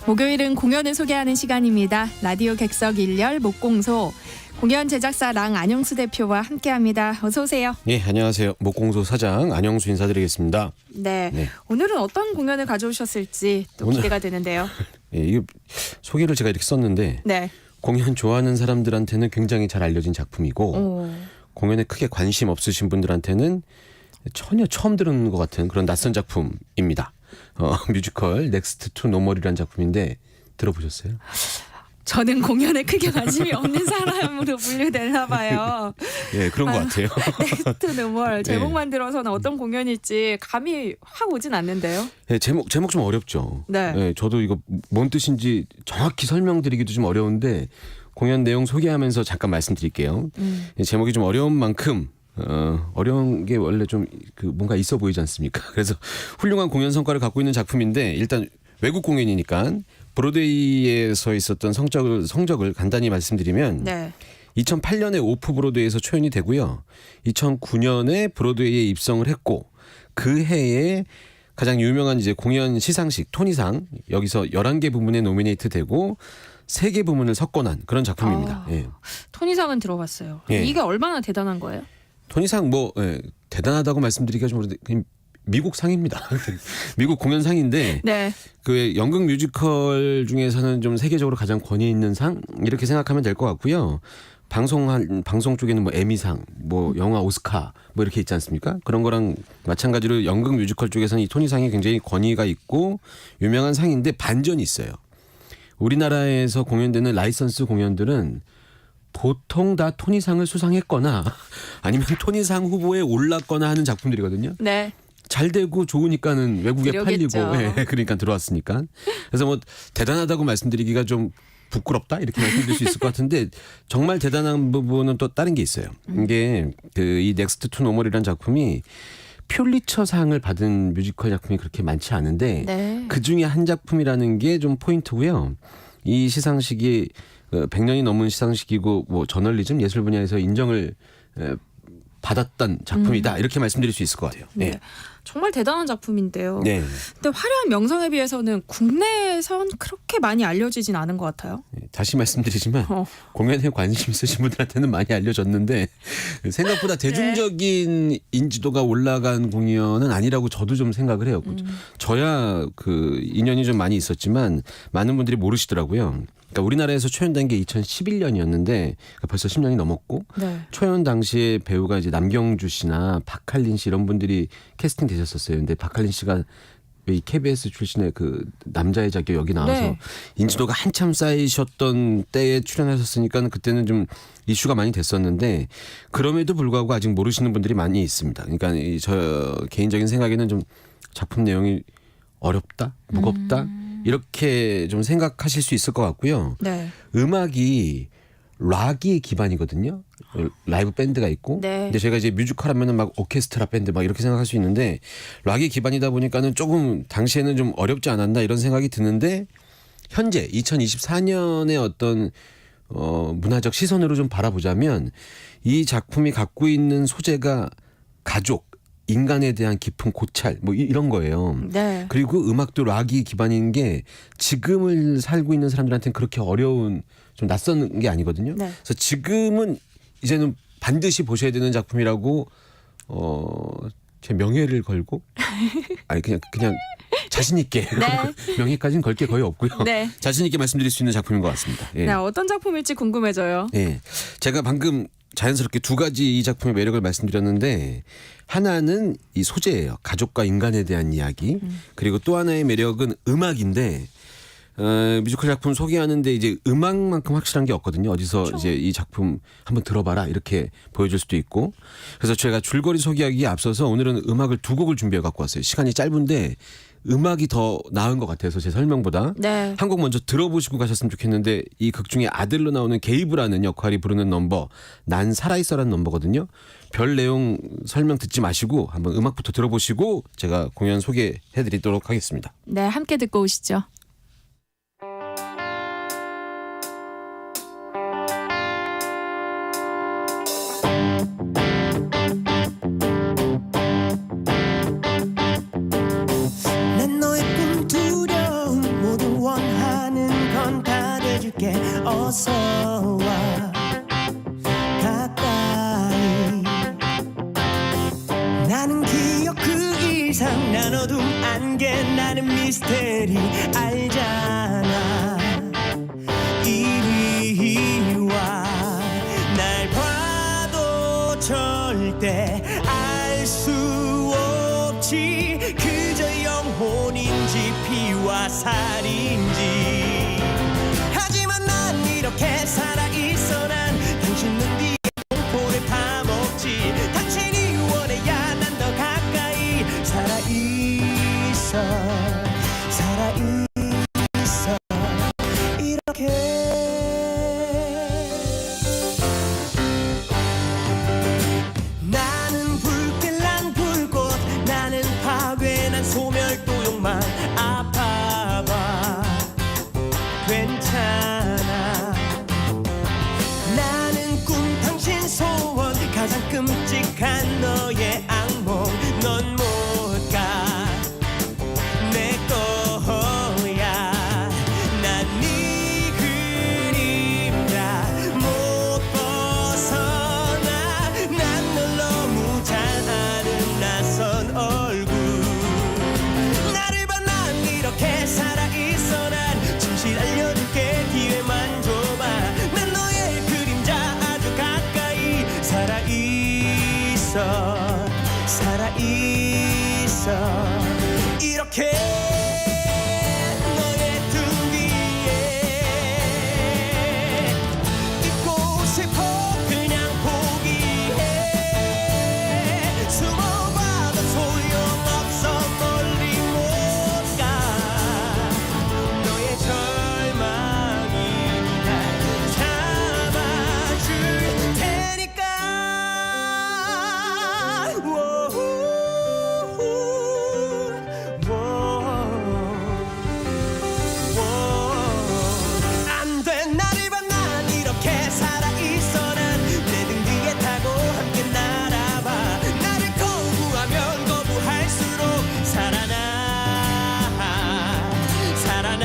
목요일은 공연을 소개하는 시간입니다. 라디오 객석 1열 목공소 공연 제작사 랑 안영수 대표와 함께합니다. 어서 오세요. 네, 안녕하세요. 목공소 사장 안영수 인사드리겠습니다. 네, 오늘은 어떤 공연을 가져오셨을지 또 기대가 되는데요. 예, 이거 소개를 제가 이렇게 썼는데 네. 공연 좋아하는 사람들한테는 굉장히 잘 알려진 작품이고 공연에 크게 관심 없으신 분들한테는 전혀 처음 들은 것 같은 그런 낯선 작품입니다. 뮤지컬 넥스트 투 노멀이라는 작품인데 들어보셨어요? 저는 공연에 크게 관심이 없는 사람으로 분류되나 봐요. 예, 그런 것 같아요. 넥스트 노멀 제목만 들어서는 어떤 공연일지 감이 확 오진 않는데요. 예, 제목 좀 어렵죠. 네. 예, 저도 이거 뭔 뜻인지 정확히 설명드리기도 좀 어려운데 공연 내용 소개하면서 잠깐 말씀드릴게요. 예, 제목이 좀 어려운 만큼 어려운 게 원래 좀 뭔가 있어 보이지 않습니까? 그래서 훌륭한 공연 성과를 갖고 있는 작품인데 일단 외국 공연이니까 브로드웨이에서 있었던 성적을 간단히 말씀드리면 네. 2008년에 오프 브로드웨이에서 초연이 되고요. 2009년에 브로드웨이에 입성을 했고 그 해에 가장 유명한 이제 공연 시상식 토니상 여기서 11개 부문에 노미네이트 되고 3개 부문을 석권한 그런 작품입니다. 예. 토니상은 들어봤어요. 예. 이게 얼마나 대단한 거예요? 토니상 대단하다고 말씀드리기가 좀 그런데 미국 상입니다. 미국 공연상인데 네. 그 연극 뮤지컬 중에서는 좀 세계적으로 가장 권위 있는 상 이렇게 생각하면 될 것 같고요. 방송 쪽에는 뭐 에미상, 뭐 영화 오스카 뭐 이렇게 있지 않습니까? 그런 거랑 마찬가지로 연극 뮤지컬 쪽에서는 이 토니상이 굉장히 권위가 있고 유명한 상인데 반전이 있어요. 우리나라에서 공연되는 라이선스 공연들은 보통 다 토니상을 수상했거나 아니면 토니상 후보에 올랐거나 하는 작품들이거든요. 네. 잘 되고 좋으니까는 외국에 그러겠죠. 팔리고 그러니까 들어왔으니까. 그래서 뭐 대단하다고 말씀드리기가 좀 부끄럽다 이렇게 말씀드릴 수 있을 것 같은데 정말 대단한 부분은 또 다른 게 있어요. 이게 이 넥스트 투 노멀이라는 작품이 퓰리처상을 받은 뮤지컬 작품이 그렇게 많지 않은데 그 중에 한 작품이라는 게 좀 포인트고요. 이 시상식이 100년이 넘은 시상식이고 뭐 저널리즘 예술 분야에서 인정을 받았던 작품이다 이렇게 말씀드릴 수 있을 것 같아요. 네. 네. 정말 대단한 작품인데요. 네. 근데 화려한 명성에 비해서는 국내에선 그렇게 많이 알려지진 않은 것 같아요. 다시 말씀드리지만 공연에 관심 있으신 분들한테는 많이 알려졌는데 생각보다 대중적인 인지도가 올라간 공연은 아니라고 저도 좀 생각을 해요. 저야 인연이 좀 많이 있었지만 많은 분들이 모르시더라고요. 그러니까 우리나라에서 초연된 게 2011년이었는데 벌써 10년이 넘었고 초연 당시에 배우가 이제 남경주 씨나 박할린 씨 이런 분들이 캐스팅 되셨었어요. 근데 박할린 씨가 이 KBS 출신의 남자의 자격 여기 나와서 인지도가 한참 쌓이셨던 때에 출연하셨으니까 그때는 좀 이슈가 많이 됐었는데 그럼에도 불구하고 아직 모르시는 분들이 많이 있습니다. 그러니까 저 개인적인 생각에는 좀 작품 내용이 어렵다, 무겁다 이렇게 좀 생각하실 수 있을 것 같고요. 네. 음악이 락이 기반이거든요. 라이브 밴드가 있고. 근데 제가 이제 뮤지컬 하면은 막 오케스트라 밴드 막 이렇게 생각할 수 있는데 락이 기반이다 보니까는 조금 당시에는 좀 어렵지 않았나 이런 생각이 드는데 현재 2024년의 어떤 문화적 시선으로 좀 바라보자면 이 작품이 갖고 있는 소재가 가족, 인간에 대한 깊은 고찰 뭐 이런 거예요. 그리고 음악도 락이 기반인 게 지금을 살고 있는 사람들한테는 그렇게 어려운 좀 낯선 게 아니거든요. 그래서 지금은 이제는 반드시 보셔야 되는 작품이라고 제 명예를 걸고 아니 그냥 자신 있게 명예까지는 걸 게 거의 없고요. 자신 있게 말씀드릴 수 있는 작품인 것 같습니다. 예. 네, 어떤 작품일지 궁금해져요. 예, 제가 방금 자연스럽게 두 가지 이 작품의 매력을 말씀드렸는데 하나는 이 소재예요. 가족과 인간에 대한 이야기. 그리고 또 하나의 매력은 음악인데 뮤지컬 작품 소개하는데 이제 음악만큼 확실한 게 없거든요. 어디서 이제 이 작품 한번 들어봐라 이렇게 보여줄 수도 있고. 그래서 제가 줄거리 소개하기에 앞서서 오늘은 음악을 두 곡을 준비해 갖고 왔어요. 시간이 짧은데 음악이 더 나은 것 같아서 제 설명보다 한 곡 먼저 들어보시고 가셨으면 좋겠는데 이 극 중에 아들로 나오는 게이브라는 역할이 부르는 넘버 난 살아있어라는 넘버거든요. 별 내용 설명 듣지 마시고 한번 음악부터 들어보시고 제가 공연 소개해드리도록 하겠습니다. 네, 함께 듣고 오시죠. 난 너의 꿈 두려움 모두 원하 어서 와 가까이 나는 기억 그 이상 나눠둔 안개 나는 미스테리 알잖아 이리 와 날 봐도 절대 알 수 없지 그저 영혼인지 피와 살인지 하지만 난 이렇게 살아있어 난 당신 눈 뒤에 공포를 파먹지 당신이 원해야 난 더 가까이 살아있어 살아있어 이렇게 나는 불길 난 불꽃 나는 파괴난 소멸도용만 아파봐 괜찮아 나는 꿈 당신 소원 가장 끔찍한 너의 악몽 넌 못 가 내 거야 난 네 그림자 못 벗어나 난 널 너무 잘 아는 낯선 얼굴 나를 봐 난 이렇게 살아있어 난 진실 알려줄게 기회만 줘봐 난 너의 그림자 아주 가까이 살아있어 살아있어 이렇게 너의 등 뒤에 있고 싶어 그냥 포기해 숨어봐도 소용없어 멀리 못가 너의 절망이 날 잡아줄 테니까 안돼 나를 봐 난 이렇게 살아있어 난 내 등 뒤에 타고 함께 날아봐 나를 거부하면 거부할수록 살아나 살아나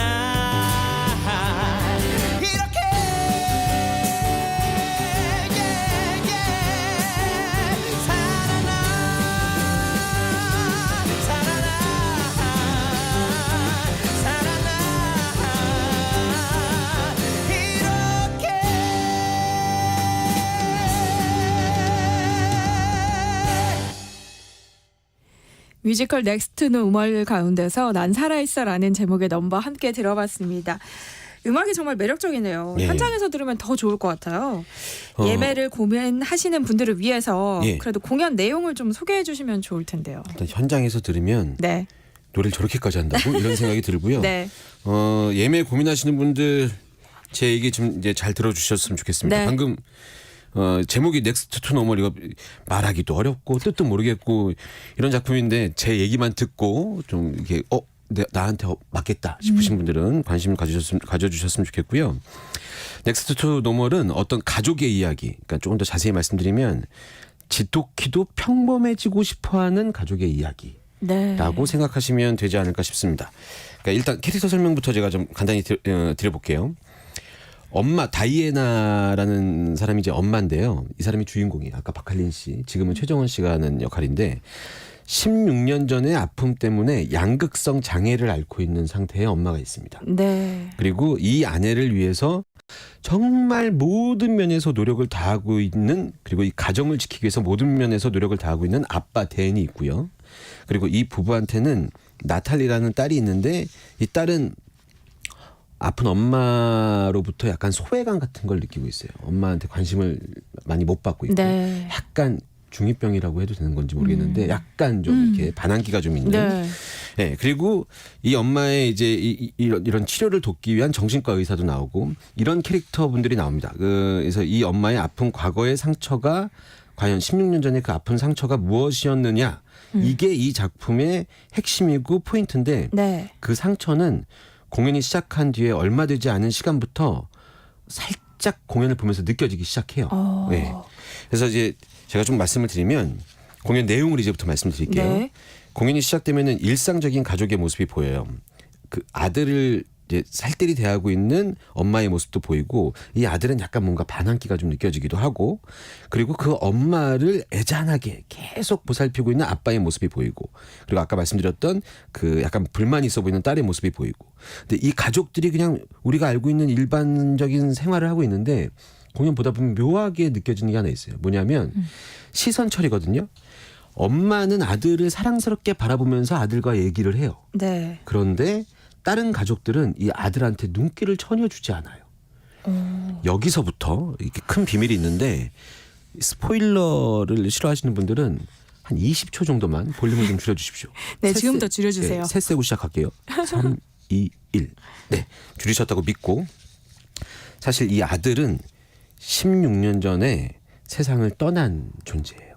이렇게 살아나 살아나 살아나 이렇게 뮤지컬 넥스트 노멀 가운데서 난 살아있어라는 제목의 넘버 함께 들어봤습니다. 음악이 정말 매력적이네요. 예. 현장에서 들으면 더 좋을 것 같아요. 어. 예매를 고민하시는 분들을 위해서 예. 그래도 공연 내용을 좀 소개해 주시면 좋을 텐데요. 일단 현장에서 들으면 네. 노래를 저렇게까지 한다고 이런 생각이 들고요. 네. 예매 고민하시는 분들 제 얘기 좀 이제 잘 들어주셨으면 좋겠습니다. 네. 방금 제목이 넥스트 투 노멀 이거 말하기도 어렵고 뜻도 모르겠고 이런 작품인데 제 얘기만 듣고 좀 이게 나한테 맞겠다 싶으신 분들은 관심을 가져주셨으면 좋겠고요. 넥스트 투 노멀은 어떤 가족의 이야기, 그러니까 조금 더 자세히 말씀드리면 지독히도 평범해지고 싶어하는 가족의 이야기. 네. 라고 생각하시면 되지 않을까 싶습니다. 그러니까 일단 캐릭터 설명부터 제가 좀 간단히 드려볼게요. 엄마 다이애나라는 사람이 이제 엄마인데요. 이 사람이 주인공이에요. 아까 박할린 씨, 지금은 최정원 씨가 하는 역할인데 16년 전에 아픔 때문에 양극성 장애를 앓고 있는 상태의 엄마가 있습니다. 네. 그리고 이 아내를 위해서 정말 모든 면에서 노력을 다하고 있는, 그리고 이 가정을 지키기 위해서 모든 면에서 노력을 다하고 있는 아빠 댄이 있고요. 그리고 이 부부한테는 나탈리라는 딸이 있는데 이 딸은 아픈 엄마로부터 약간 소외감 같은 걸 느끼고 있어요. 엄마한테 관심을 많이 못 받고 있고 네. 약간 중2병이라고 해도 되는 건지 모르겠는데 약간 좀 이렇게 반항기가 좀 있는. 네. 네, 그리고 이 엄마의 이제 이런 치료를 돕기 위한 정신과 의사도 나오고 이런 캐릭터분들이 나옵니다. 그래서 이 엄마의 아픈 과거의 상처가 과연 16년 전에 그 아픈 상처가 무엇이었느냐, 이게 이 작품의 핵심이고 포인트인데 네. 그 상처는 공연이 시작한 뒤에 얼마 되지 않은 시간부터 살짝 공연을 보면서 느껴지기 시작해요. 네. 그래서 이제 제가 좀 말씀을 드리면 공연 내용을 이제부터 말씀드릴게요. 네. 공연이 시작되면은 일상적인 가족의 모습이 보여요. 그 아들을 이제 살뜰히 대하고 있는 엄마의 모습도 보이고 이 아들은 약간 뭔가 반항기가 좀 느껴지기도 하고 그리고 그 엄마를 애잔하게 계속 보살피고 있는 아빠의 모습이 보이고 그리고 아까 말씀드렸던 그 약간 불만이 있어 보이는 딸의 모습이 보이고 근데 이 가족들이 그냥 우리가 알고 있는 일반적인 생활을 하고 있는데 공연 보다 보면 묘하게 느껴지는 게 하나 있어요. 뭐냐면 시선 처리거든요. 엄마는 아들을 사랑스럽게 바라보면서 아들과 얘기를 해요. 네. 그런데 다른 가족들은 이 아들한테 눈길을 전혀 주지 않아요. 여기서부터 이렇게 큰 비밀이 있는데 스포일러를 싫어하시는 분들은 한 20초 정도만 볼륨을 좀 줄여주십시오. 네, 지금부터 줄여주세요. 네, 셋 세고 시작할게요. 3, 2, 1. 네, 줄이셨다고 믿고 사실 이 아들은 16년 전에 세상을 떠난 존재예요.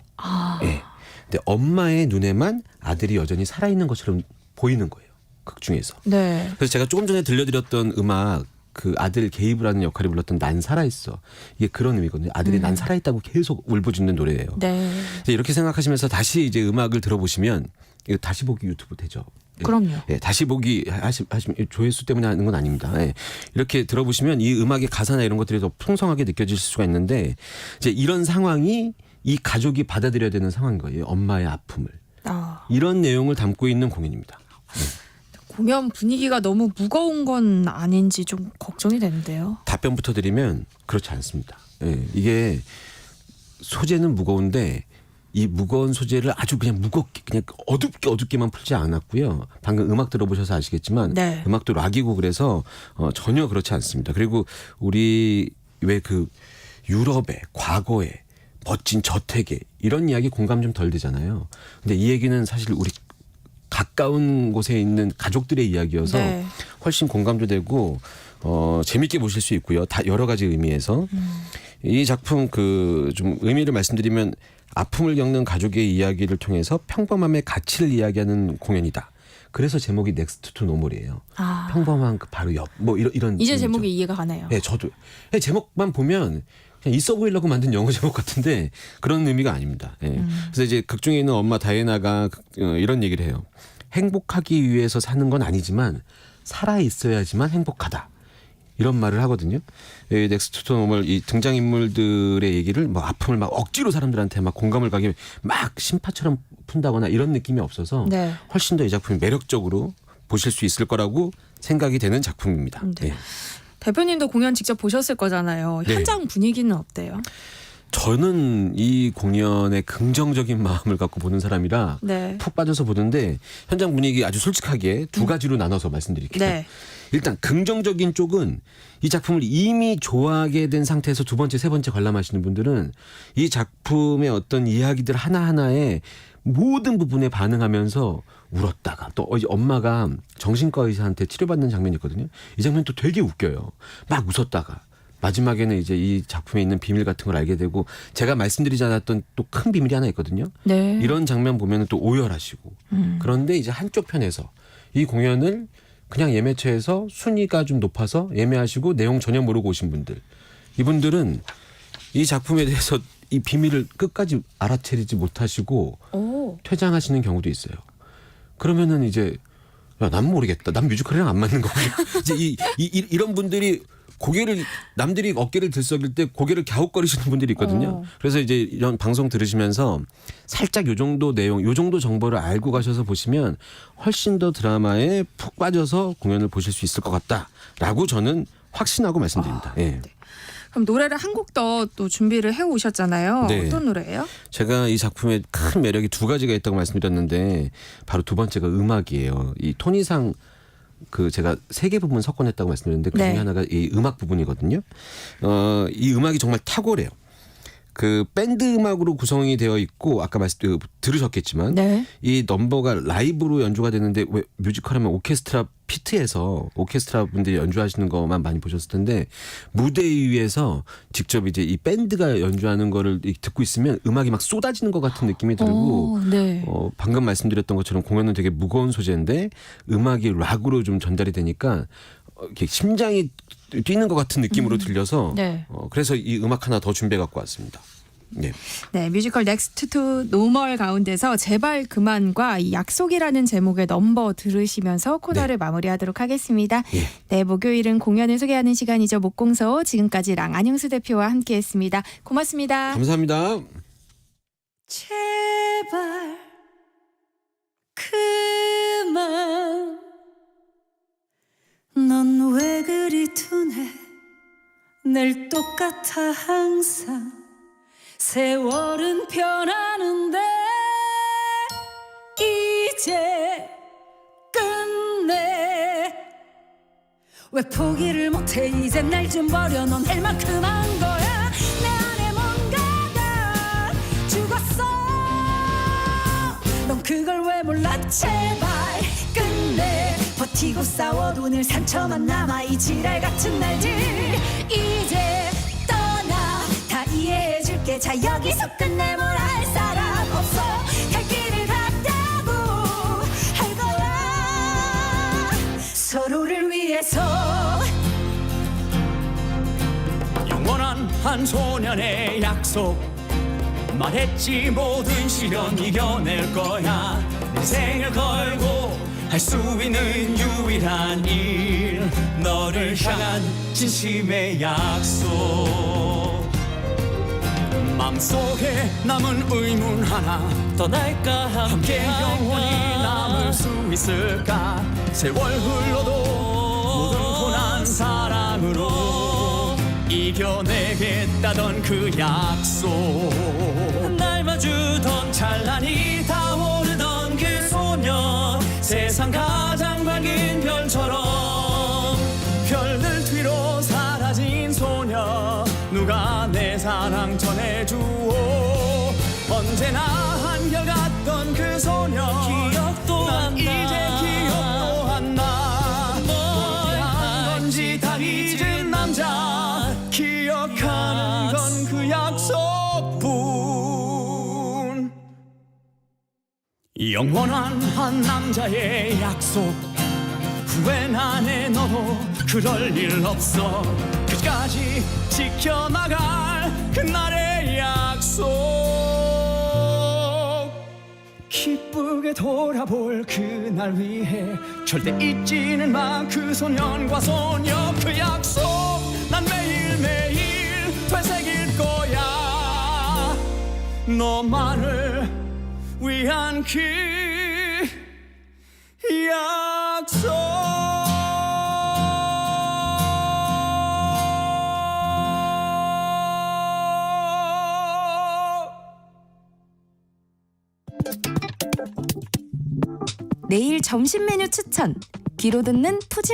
네. 근데 엄마의 눈에만 아들이 여전히 살아있는 것처럼 보이는 거예요. 극 중에서. 네. 그래서 제가 조금 전에 들려드렸던 음악 그 아들 게이브를 하는 역할을 불렀던 난 살아있어. 이게 그런 의미거든요. 아들이 난 살아있다고 계속 울부짖는 노래예요. 네. 이렇게 생각하시면서 다시 이제 음악을 들어보시면 이거 다시 보기 유튜브 되죠. 예. 그럼요. 예, 다시 보기 하시면 조회수 때문에 하는 건 아닙니다. 예. 이렇게 들어보시면 이 음악의 가사나 이런 것들이 더 풍성하게 느껴질 수가 있는데 이제 이런 상황이 이 가족이 받아들여야 되는 상황인 거예요. 엄마의 아픔을. 이런 내용을 담고 있는 공연입니다. 공연 분위기가 너무 무거운 건 아닌지 좀 걱정이 되는데요. 답변부터 드리면 그렇지 않습니다. 예, 이게 소재는 무거운데 이 무거운 소재를 아주 그냥 무겁게 그냥 어둡게만 풀지 않았고요. 방금 음악 들어보셔서 아시겠지만 네. 음악도 락이고 그래서 전혀 그렇지 않습니다. 그리고 우리 왜 그 유럽의 과거에 멋진 저택에 이런 이야기 공감 좀 덜 되잖아요. 근데 이 얘기는 사실 우리 가까운 곳에 있는 가족들의 이야기여서 네. 훨씬 공감도 되고 재밌게 보실 수 있고요. 다 여러 가지 의미에서 이 작품 그 좀 의미를 말씀드리면 아픔을 겪는 가족의 이야기를 통해서 평범함의 가치를 이야기하는 공연이다. 그래서 제목이 넥스트 투 노멀이에요. 평범한 그 바로 옆 뭐 이런 이제 의미죠. 제목이 이해가 가네요. 네, 저도 제목만 보면 그냥 있어 보이려고 만든 영어 제목 같은데 그런 의미가 아닙니다. 예. 그래서 이제 극 중에 있는 엄마 다이애나가 이런 얘기를 해요. 행복하기 위해서 사는 건 아니지만 살아 있어야지만 행복하다. 이런 말을 하거든요. 넥스트 투 노멀 이 등장인물들의 얘기를 뭐 아픔을 막 억지로 사람들한테 막 공감을 가게 막 심파처럼 푼다거나 이런 느낌이 없어서 네. 훨씬 더 이 작품이 매력적으로 보실 수 있을 거라고 생각이 되는 작품입니다. 네. 예. 대표님도 공연 직접 보셨을 거잖아요. 네. 현장 분위기는 어때요? 저는 이 공연에 긍정적인 마음을 갖고 보는 사람이라 네. 푹 빠져서 보는데 현장 분위기 아주 솔직하게 두 가지로 나눠서 말씀드릴게요. 네. 일단 긍정적인 쪽은 이 작품을 이미 좋아하게 된 상태에서 두 번째, 세 번째 관람하시는 분들은 이 작품의 어떤 이야기들 하나하나에 모든 부분에 반응하면서 울었다가 또 엄마가 정신과 의사한테 치료받는 장면이 있거든요. 이 장면 또 되게 웃겨요. 막 웃었다가 마지막에는 이제 이 작품에 있는 비밀 같은 걸 알게 되고 제가 말씀드리지 않았던 또 큰 비밀이 하나 있거든요. 네. 이런 장면 보면 또 오열하시고 그런데 이제 한쪽 편에서 이 공연을 그냥 예매처에서 순위가 좀 높아서 예매하시고 내용 전혀 모르고 오신 분들 이분들은 이 작품에 대해서 이 비밀을 끝까지 알아채리지 못하시고 퇴장하시는 경우도 있어요. 그러면은 이제 야, 난 모르겠다. 난 뮤지컬이랑 안 맞는 거고. 이제 이런 분들이 고개를 남들이 어깨를 들썩일 때 고개를 갸웃거리시는 분들이 있거든요. 그래서 이제 이런 방송 들으시면서 살짝 요 정도 내용, 요 정도 정보를 알고 가셔서 보시면 훨씬 더 드라마에 푹 빠져서 공연을 보실 수 있을 것 같다라고 저는 확신하고 말씀드립니다. 예. 네. 그럼 노래를 한 곡 더 또 준비를 해 오셨잖아요. 네. 어떤 노래예요? 제가 이 작품에 큰 매력이 두 가지가 있다고 말씀드렸는데 바로 두 번째가 음악이에요. 이 토니상 그 제가 세 개 부분 섞어냈다고 말씀드렸는데 그 중에 네. 하나가 이 음악 부분이거든요. 이 음악이 정말 탁월해요. 그 밴드 음악으로 구성이 되어 있고 아까 들으셨겠지만 네. 이 넘버가 라이브로 연주가 되는데 왜 뮤지컬하면 오케스트라 피트에서 오케스트라 분들이 연주하시는 것만 많이 보셨을 텐데 무대 위에서 직접 이제 이 밴드가 연주하는 거를 듣고 있으면 음악이 막 쏟아지는 것 같은 느낌이 들고 네. 방금 말씀드렸던 것처럼 공연은 되게 무거운 소재인데 음악이 락으로 좀 전달이 되니까 이렇게 심장이 뛰는 것 같은 느낌으로 들려서 네. 그래서 이 음악 하나 더 준비해 갖고 왔습니다. 네. 네, 뮤지컬 넥스트 투 노멀 가운데서 제발 그만과 이 약속이라는 제목의 넘버 들으시면서 코너를 마무리하도록 하겠습니다. 예. 네, 목요일은 공연을 소개하는 시간이죠. 목공서 지금까지 랑안영수 대표와 함께했습니다. 고맙습니다. 감사합니다. 제발 그만 넌 왜 그리 둔해 늘 똑같아 항상 세월은 변하는데 이제 끝내 왜 포기를 못해 이제 날 좀 버려 넌 할 만큼 한 거야 내 안에 뭔가가 죽었어 넌 그걸 왜 몰라 제발 끝내 버티고 싸워도 늘 상처만 남아 이 지랄 같은 날들 이제 떠나 다 이해해줄게 자 여기서 끝내 뭘 할 사람 없어 갈 길을 갔다고 할 거야 서로를 위해서 영원한 한 소년의 약속 말했지 모든 시련 이겨낼 거야 내 생을 걸고 할 수 있는 유일한 일 너를 향한 진심의 약속 맘속에 남은 의문 하나 떠날까 함께 영원히 남을 수 있을까 세월 흘러도 모든 고난 사랑으로 이겨내겠다던 그 약속 날 마주던 찬란히 타오르던 그 소년 세상 가장 밝은 별처럼 별들 뒤로 사라진 소녀 누가 내 사랑 전해주오 언제나 한결같던 그 소녀 기억도 난 이제 기억도 안 나 뭘 한 건지 다 잊은 남자 기억하는 건 그 약속뿐 영원한 한 남자의 약속 후회는 안 해 너도 그럴 일 없어 끝까지 지켜나갈 그날의 약속 기쁘게 돌아볼 그날 위해 절대 잊지는 마 그 소년과 소녀 그 약속 난 매일매일 되새길 거야 너만을 위한 그 약속 내일 점심 메뉴 추천 귀로 듣는 푸짐